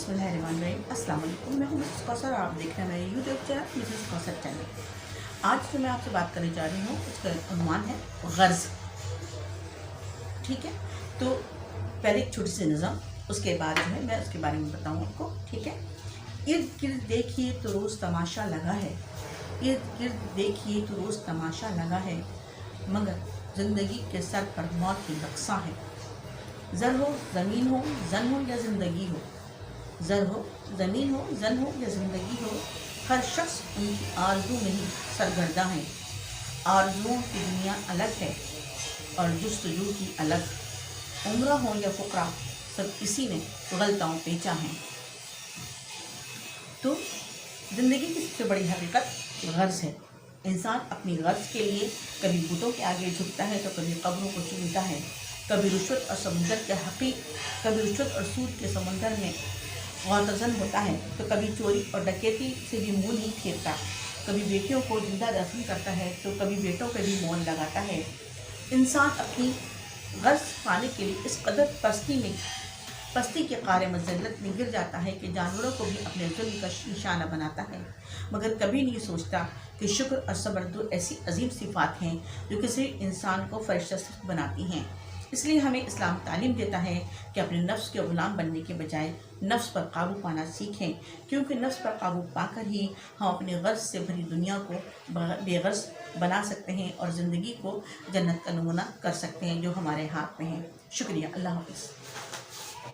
बिस्मिल्लाहिर्रहमानिर्रहीम। अस्सलाम वालेकुम। मैं हूं मिसेस कौसर और आप देख रहे हैं मेरे YouTube channel Mrs Kausar channel. आज जो मैं आपसे बात करने जा रही हूँ उसका उन्वान है गर्ज़। ठीक है, तो पहले एक छोटी सी नज़म, उसके बाद जो है मैं उसके बारे में बताऊँ आपको। ठीक है, इर्द गिर्द देखिए तो रोज़ तमाशा लगा है, इर्द गिर्द देखिए तो रोज़ तमाशा लगा है, मगर ज़िंदगी के सर पर मौत की बक्सा है। ज़र हो ज़मीन हो, जन हो या ज़िंदगी हो, ज़र हो ज़मीन हो, जन हो या ज़िंदगी हो, हर शख्स उनकी आरज़ू में ही सरगर्दा है। आरज़ुओं की दुनिया अलग है और जुस्तजू की अलग। उम्रा हो या फ़ुक़रा, सब इसी ने गलताओं पेचा है। तो ज़िंदगी की सबसे बड़ी हकीकत गर्ज़ है। इंसान अपनी गर्ज़ के लिए कभी बुतों के आगे झुकता है तो कभी कब्रों को चूमता है, कभी रिश्वत और सूद के समंदर में गौतज़न होता है, तो कभी चोरी और डकैती से भी मुँह नहीं फेरता, कभी बेटियों को जिंदा दफन करता है तो कभी बेटों पर भी मौन लगाता है। इंसान अपनी गर्ज़ पाने के लिए इस कदर पस्ती के क़ारे मज़ल्लत में गिर जाता है कि जानवरों को भी अपने जुल्म का निशाना बनाता है, मगर कभी नहीं सोचता कि शुक्र और सब्र दो ऐसी अजीम सिफ़ात हैं जो किसी इंसान को फरिश्ता बनाती हैं। इसलिए हमें इस्लाम तालीम देता है कि अपने नफ्स के ग़ुलाम बनने के बजाय नफ्स पर काबू पाना सीखें, क्योंकि नफ्स पर काबू पाकर ही हम अपने गर्ज़ से भरी दुनिया को बेगर्ज़ बना सकते हैं और ज़िंदगी को जन्नत का नमूना कर सकते हैं जो हमारे हाथ में है। शुक्रिया। अल्लाह हाफ़िज़।